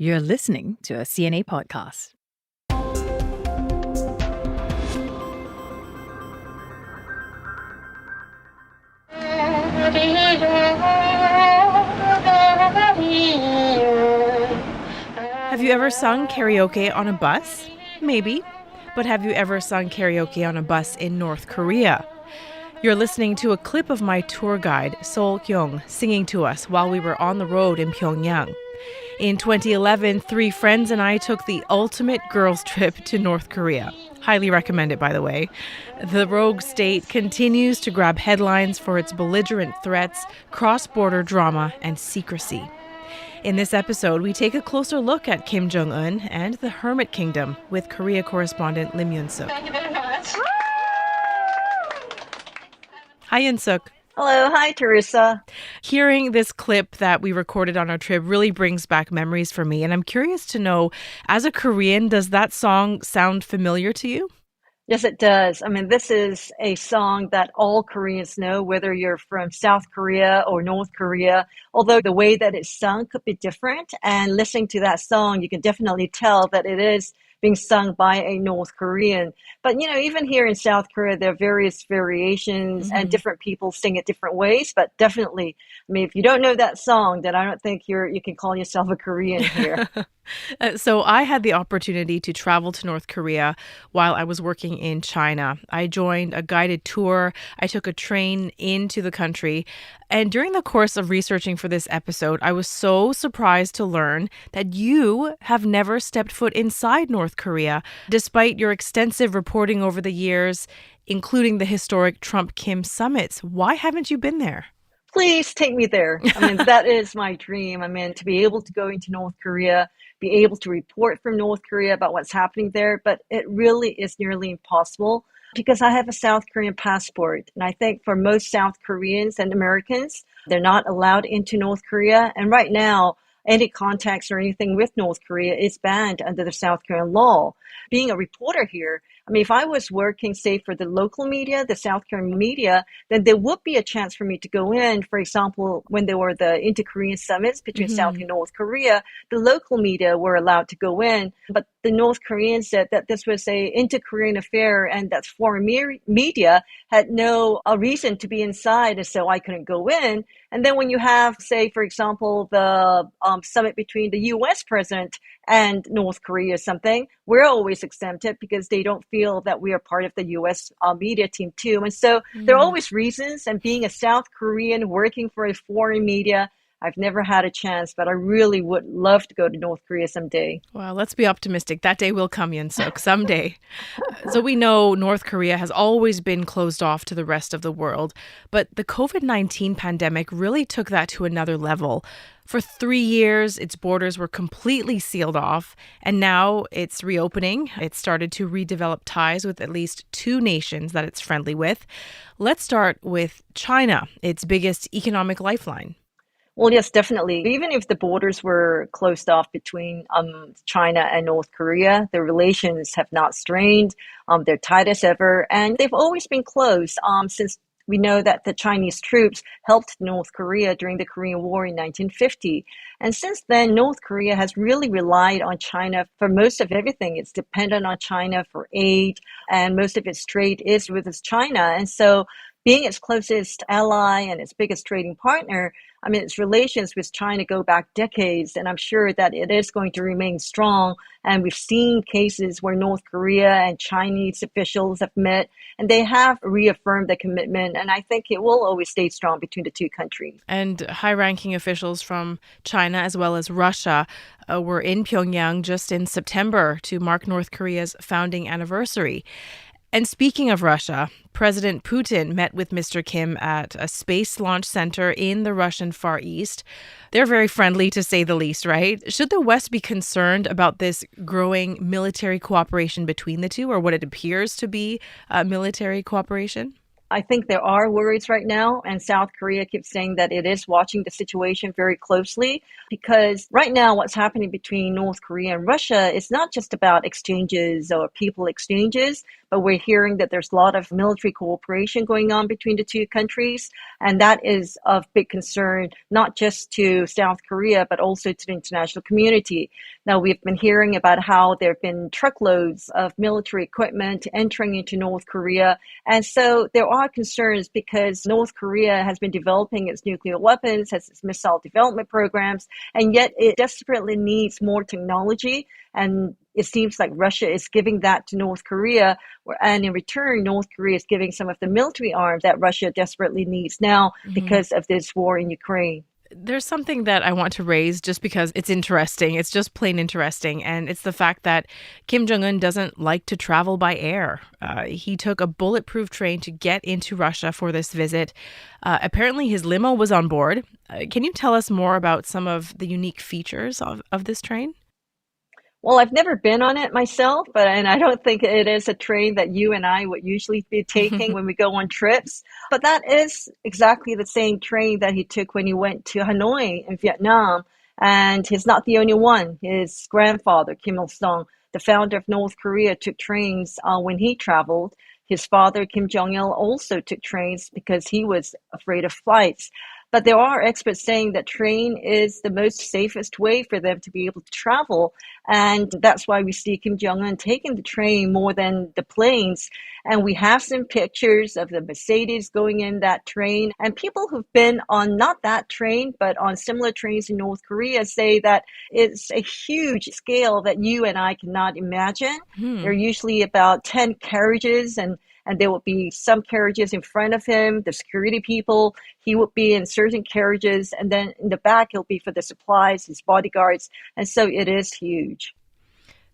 You're listening to a CNA podcast. Have you ever sung karaoke on a bus? Maybe. But have you ever sung karaoke on a bus in North Korea? You're listening to a clip of my tour guide, Sol Kyung, singing to us while we were on the road in Pyongyang. In 2011, 3 friends and I took the ultimate girls' trip to North Korea. Highly recommend it, by the way. The rogue state continues to grab headlines for its belligerent threats, cross-border drama, and secrecy. In this episode, we take a closer look at Kim Jong Un and the Hermit Kingdom with Korea correspondent Lim Yun Suk. Thank you very much. Hi, Yun Suk. Hello. Hi, Teresa. Hearing this clip that we recorded on our trip really brings back memories for me. And I'm curious to know, as a Korean, does that song sound familiar to you? Yes, it does. I mean, this is a song that all Koreans know, whether you're from South Korea or North Korea, although the way that it's sung could be different. And listening to that song, you can definitely tell that it is being sung by a North Korean. But, even here in South Korea, there are various variations and different people sing it different ways. But definitely, I mean, if you don't know that song, then I don't think you can call yourself a Korean here. So I had the opportunity to travel to North Korea while I was working in China. I joined a guided tour. I took a train into the country. And during the course of researching for this episode, I was so surprised to learn that you have never stepped foot inside North Korea, despite your extensive reporting over the years, including the historic Trump-Kim summits. Why haven't you been there? Please take me there. I mean, that is my dream. I mean, to be able to go into North Korea, be able to report from North Korea about what's happening there. But it really is nearly impossible because I have a South Korean passport. And I think for most South Koreans and Americans, they're not allowed into North Korea. And right now, any contacts or anything with North Korea is banned under the South Korean law. Being a reporter here, I mean, if I was working, say, for the local media, the South Korean media, then there would be a chance for me to go in. For example, when there were the inter-Korean summits between South and North Korea, the local media were allowed to go in. But the North Koreans said that this was a inter-Korean affair and that foreign media had no reason to be inside, and so I couldn't go in. And then when you have, say, for example, the summit between the U.S. president and North Korea or something, we're always exempted because they don't feel that we are part of the U.S. Media team too. And so there are always reasons. And being a South Korean working for a foreign media, I've never had a chance, but I really would love to go to North Korea someday. Well, let's be optimistic. That day will come, Yun Suk, someday. So we know North Korea has always been closed off to the rest of the world, but the COVID-19 pandemic really took that to another level. For 3 years, its borders were completely sealed off, and now it's reopening. It started to redevelop ties with at least 2 nations that it's friendly with. Let's start with China, its biggest economic lifeline. Well, yes, definitely. Even if the borders were closed off between China and North Korea, the relations have not strained. They're tight as ever, and they've always been close since we know that the Chinese troops helped North Korea during the Korean War in 1950. And since then, North Korea has really relied on China for most of everything. It's dependent on China for aid, and most of its trade is with China. And so being its closest ally and its biggest trading partner, I mean, its relations with China go back decades, and I'm sure that it is going to remain strong. And we've seen cases where North Korea and Chinese officials have met, and they have reaffirmed their commitment. And I think it will always stay strong between the two countries. And high-ranking officials from China as well as Russia were in Pyongyang just in September to mark North Korea's founding anniversary. And speaking of Russia, President Putin met with Mr. Kim at a space launch center in the Russian Far East. They're very friendly, to say the least, right? Should the West be concerned about this growing military cooperation between the two, or what it appears to be military cooperation? I think there are worries right now, and South Korea keeps saying that it is watching the situation very closely, because right now what's happening between North Korea and Russia is not just about exchanges or people exchanges, but we're hearing that there's a lot of military cooperation going on between the two countries. And that is of big concern, not just to South Korea, but also to the international community. Now, we've been hearing about how there have been truckloads of military equipment entering into North Korea. And so there are concerns because North Korea has been developing its nuclear weapons, has its missile development programs, and yet it desperately needs more technology. And it seems like Russia is giving that to North Korea, and in return, North Korea is giving some of the military arms that Russia desperately needs now because of this war in Ukraine. There's something that I want to raise just because it's interesting. It's just plain interesting. And it's the fact that Kim Jong Un doesn't like to travel by air. He took a bulletproof train to get into Russia for this visit. Apparently, his limo was on board. Can you tell us more about some of the unique features of this train? Well, I've never been on it myself, and I don't think it is a train that you and I would usually be taking when we go on trips. But that is exactly the same train that he took when he went to Hanoi in Vietnam. And he's not the only one. His grandfather, Kim Il-sung, the founder of North Korea, took trains when he traveled. His father, Kim Jong-il, also took trains because he was afraid of flights. But there are experts saying that train is the most safest way for them to be able to travel. And that's why we see Kim Jong-un taking the train more than the planes. And we have some pictures of the Mercedes going in that train. And people who've been on not that train, but on similar trains in North Korea say that it's a huge scale that you and I cannot imagine. There are usually about 10 carriages and there will be some carriages in front of him, the security people. He will be in certain carriages, and then in the back, it'll be for the supplies, his bodyguards. And so it is huge.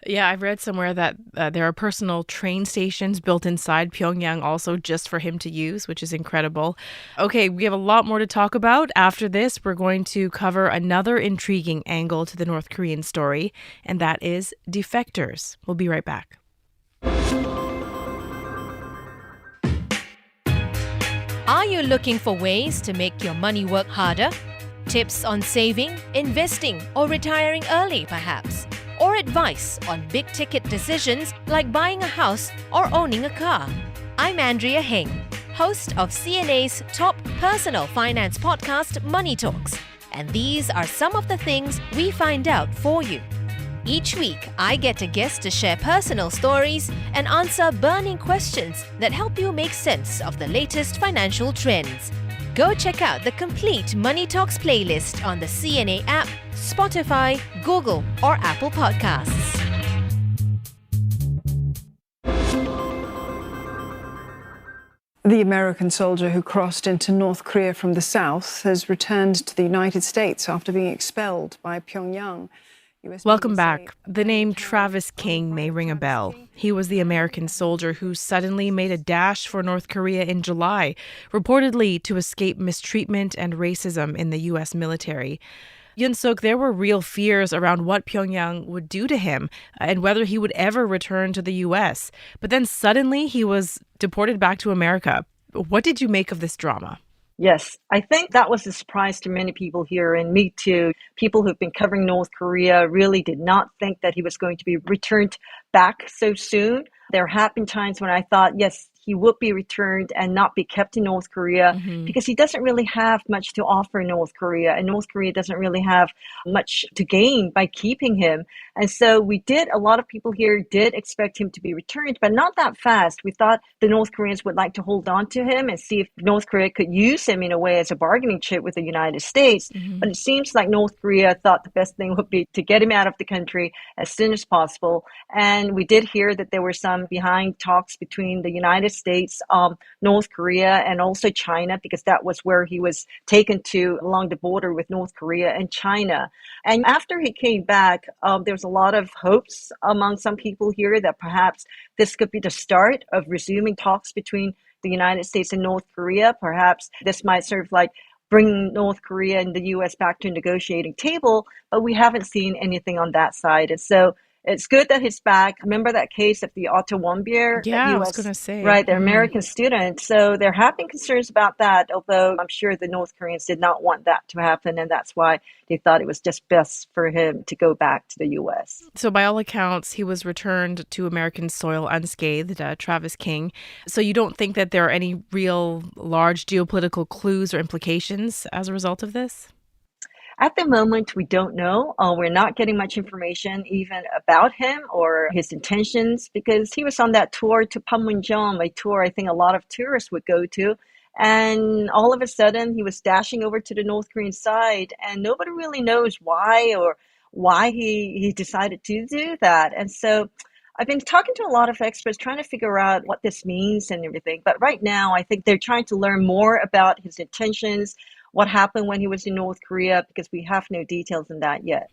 Yeah, I've read somewhere that there are personal train stations built inside Pyongyang also just for him to use, which is incredible. Okay, we have a lot more to talk about. After this, we're going to cover another intriguing angle to the North Korean story, and that is defectors. We'll be right back. Are you looking for ways to make your money work harder? Tips on saving, investing, or retiring early, perhaps? Or advice on big-ticket decisions like buying a house or owning a car? I'm Andrea Heng, host of CNA's top personal finance podcast, Money Talks. And these are some of the things we find out for you. Each week, I get a guest to share personal stories and answer burning questions that help you make sense of the latest financial trends. Go check out the complete Money Talks playlist on the CNA app, Spotify, Google, or Apple Podcasts. The American soldier who crossed into North Korea from the south has returned to the United States after being expelled by Pyongyang. Welcome back. The name Travis King may ring a bell. He was the American soldier who suddenly made a dash for North Korea in July, reportedly to escape mistreatment and racism in the U.S. military. Yun Suk, there were real fears around what Pyongyang would do to him and whether he would ever return to the U.S. But then suddenly he was deported back to America. What did you make of this drama? Yes, I think that was a surprise to many people here, and me too. People who've been covering North Korea really did not think that he was going to be returned back so soon. There have been times when I thought, yes, he would be returned and not be kept in North Korea because he doesn't really have much to offer North Korea, and North Korea doesn't really have much to gain by keeping him. And so a lot of people here did expect him to be returned, but not that fast. We thought the North Koreans would like to hold on to him and see if North Korea could use him in a way as a bargaining chip with the United States. But it seems like North Korea thought the best thing would be to get him out of the country as soon as possible. And we did hear that there were some behind talks between the United States, North Korea, and also China, because that was where he was taken to along the border with North Korea and China. And after he came back, there was a lot of hopes among some people here that perhaps this could be the start of resuming talks between the United States and North Korea. Perhaps this might serve like bring North Korea and the U.S. back to a negotiating table, but we haven't seen anything on that side. And so it's good that he's back. Remember that case of the Otto Warmbier? Yeah, I was US, going to say. right, the American student. So there have been concerns about that, although I'm sure the North Koreans did not want that to happen, and that's why they thought it was just best for him to go back to the US. So by all accounts, he was returned to American soil unscathed, Travis King. So you don't think that there are any real large geopolitical clues or implications as a result of this? At the moment, we don't know. We're not getting much information even about him or his intentions because he was on that tour to Panmunjom, a tour I think a lot of tourists would go to. And all of a sudden, he was dashing over to the North Korean side, and nobody really knows why or why he decided to do that. And so I've been talking to a lot of experts trying to figure out what this means and everything. But right now, I think they're trying to learn more about his intentions, what happened when he was in North Korea, because we have no details on that yet.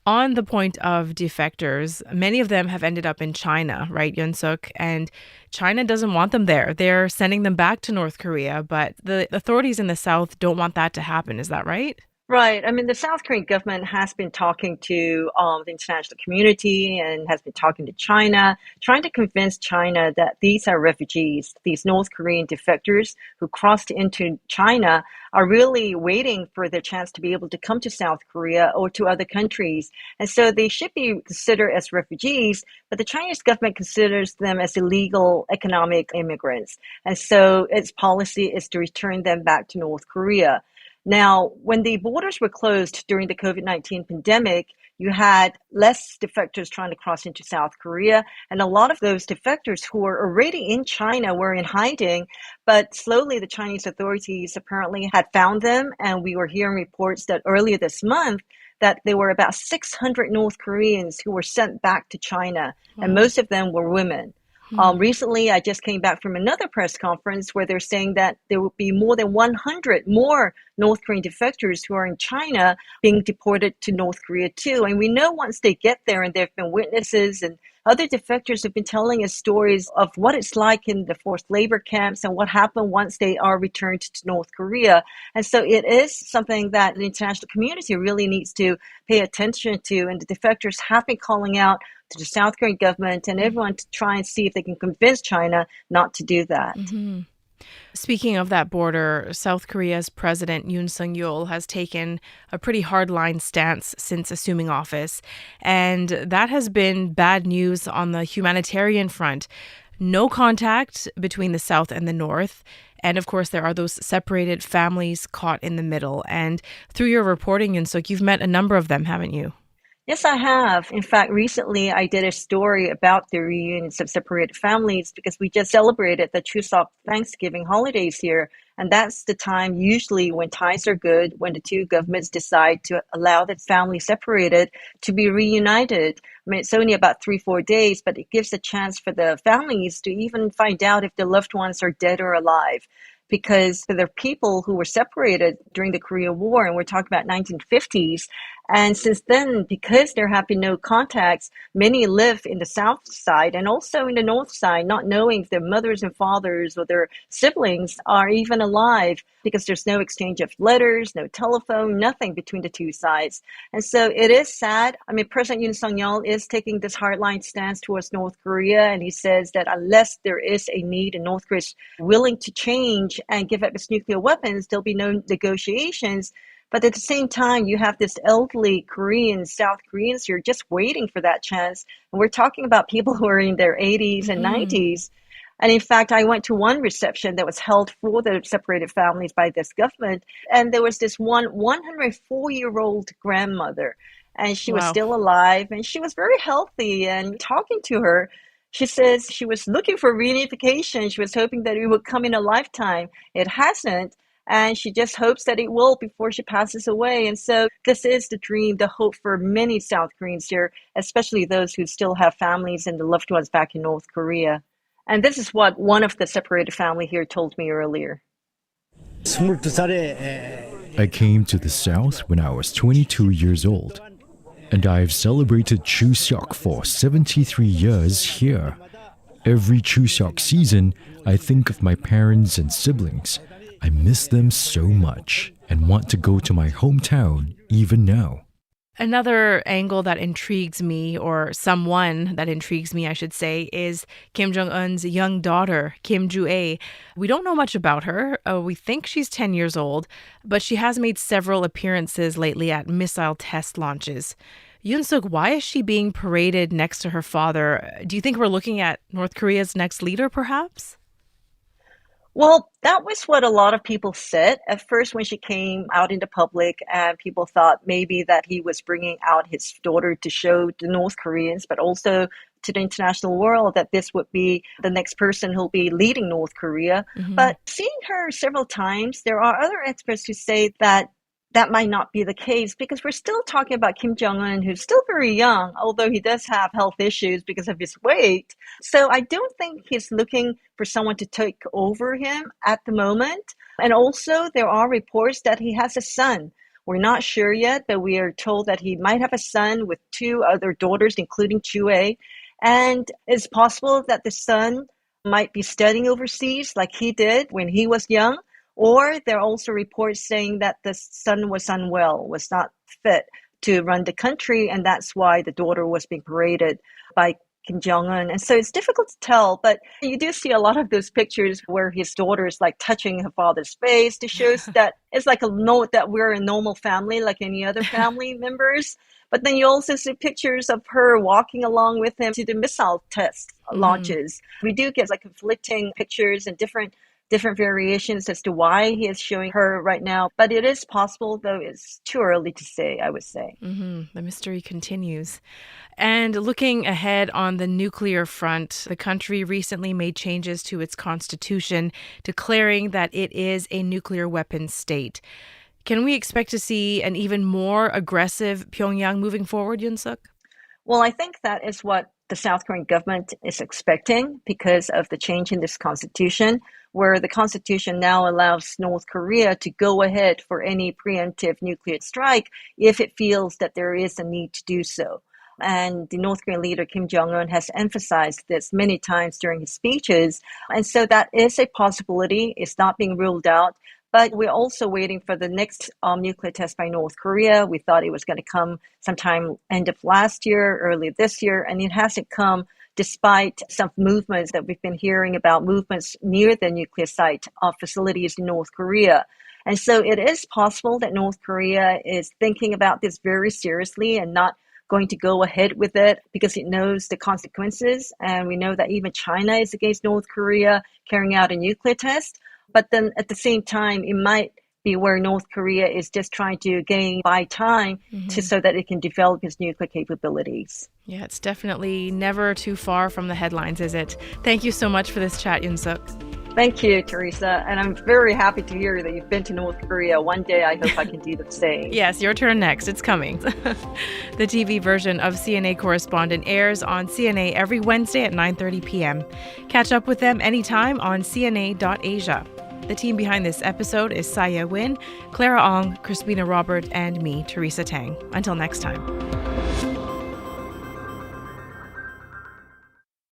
On the point of defectors, many of them have ended up in China, right, Yun Suk? And China doesn't want them there. They're sending them back to North Korea, but the authorities in the South don't want that to happen. Is that right? Right. I mean, the South Korean government has been talking to the international community and has been talking to China, trying to convince China that these are refugees. These North Korean defectors who crossed into China are really waiting for their chance to be able to come to South Korea or to other countries. And so they should be considered as refugees, but the Chinese government considers them as illegal economic immigrants. And so its policy is to return them back to North Korea. Now, when the borders were closed during the COVID-19 pandemic, you had less defectors trying to cross into South Korea. And a lot of those defectors who were already in China were in hiding. But slowly, the Chinese authorities apparently had found them. And we were hearing reports that earlier this month, that there were about 600 North Koreans who were sent back to China. And most of them were women. Recently, I just came back from another press conference where they're saying that there will be more than 100 more North Korean defectors who are in China being deported to North Korea too. And we know once they get there, and there have been witnesses and other defectors have been telling us stories of what it's like in the forced labor camps and what happened once they are returned to North Korea. And so it is something that the international community really needs to pay attention to. And the defectors have been calling out to the South Korean government and everyone to try and see if they can convince China not to do that. Speaking of that border, South Korea's President Yoon Suk-yeol has taken a pretty hardline stance since assuming office, and that has been bad news on the humanitarian front. No contact between the South and the North. And of course, there are those separated families caught in the middle. And through your reporting, Yun Suk, you've met a number of them, haven't you? Yes, I have. In fact, recently I did a story about the reunions of separated families because we just celebrated the Chuseok Thanksgiving holidays here. And that's the time usually when ties are good, when the two governments decide to allow the family separated to be reunited. I mean, it's only about 3-4 days, but it gives a chance for the families to even find out if their loved ones are dead or alive. Because there are people who were separated during the Korean War, and we're talking about 1950s. And since then, because there have been no contacts, many live in the south side and also in the north side, not knowing if their mothers and fathers or their siblings are even alive, because there's no exchange of letters, no telephone, nothing between the two sides. And so it is sad. I mean, President Yoon Suk-yeol is taking this hardline stance towards North Korea, and he says that unless there is a need and North Korea is willing to change and give up its nuclear weapons, there'll be no negotiations. But at the same time, you have this elderly Koreans, South Koreans who are just waiting for that chance. And we're talking about people who are in their 80s and 90s. And in fact, I went to one reception that was held for the separated families by this government. And there was this one 104-year-old grandmother. And she was still alive. And she was very healthy. And talking to her, she says she was looking for reunification. She was hoping that it would come in a lifetime. It hasn't. And she just hopes that it will before she passes away. And so this is the dream, the hope for many South Koreans here, especially those who still have families and the loved ones back in North Korea. And this is what one of the separated family here told me earlier. I came to the South when I was 22 years old, and I've celebrated Chuseok for 73 years here. Every Chuseok season, I think of my parents and siblings. I miss them so much and want to go to my hometown even now. Another angle that intrigues me, or someone that intrigues me, I should say, is Kim Jong Un's young daughter, Kim Ju-ae. We don't know much about her. We think she's 10 years old, but she has made several appearances lately at missile test launches. Yun Suk, why is she being paraded next to her father? Do you think we're looking at North Korea's next leader, perhaps? Well, that was what a lot of people said at first when she came out into public, and people thought maybe that he was bringing out his daughter to show the North Koreans, but also to the international world that this would be the next person who'll be leading North Korea. But seeing her several times, there are other experts who say that that might not be the case because we're still talking about Kim Jong Un, who's still very young, although he does have health issues because of his weight. So I don't think he's looking for someone to take over him at the moment. And also, there are reports that he has a son. We're not sure yet, but we are told that he might have a son with two other daughters, including Ju-ae. And it's possible that the son might be studying overseas like he did when he was young. Or there are also reports saying that the son was unwell, was not fit to run the country, and that's why the daughter was being paraded by Kim Jong Un. And so it's difficult to tell, but you do see a lot of those pictures where his daughter is like touching her father's face to show that it's like a note that we're a normal family like any other family members. But then you also see pictures of her walking along with him to the missile test launches. We do get like conflicting pictures and different variations as to why he is showing her right now. But it is possible, though it's too early to say, I would say. The mystery continues. And looking ahead on the nuclear front, the country recently made changes to its constitution, declaring that it is a nuclear weapons state. Can we expect to see an even more aggressive Pyongyang moving forward, Yun Suk? Well, I think that is what the South Korean government is expecting because of the change in this constitution, where the constitution now allows North Korea to go ahead for any preemptive nuclear strike if it feels that there is a need to do so. And the North Korean leader Kim Jong Un has emphasized this many times during his speeches. And so that is a possibility. It's not being ruled out. But we're also waiting for the next nuclear test by North Korea. We thought it was going to come sometime end of last year, early this year, and it hasn't come despite some movements that we've been hearing about, movements near the nuclear site of facilities in North Korea. And so it is possible that North Korea is thinking about this very seriously and not going to go ahead with it because it knows the consequences. And we know that even China is against North Korea carrying out a nuclear test. But then at the same time, it might be where North Korea is just trying to buy time so that it can develop its nuclear capabilities. Yeah, it's definitely never too far from the headlines, is it? Thank you so much for this chat, Yun Suk. Thank you, Teresa. And I'm very happy to hear that you've been to North Korea. One day, I hope I can do the same. Yes, your turn next. It's coming. The TV version of CNA Correspondent airs on CNA every Wednesday at 9:30 p.m. Catch up with them anytime on cna.asia. The team behind this episode is Saya Win, Clara Ong, Crispina Robert, and me, Teresa Tang. Until next time.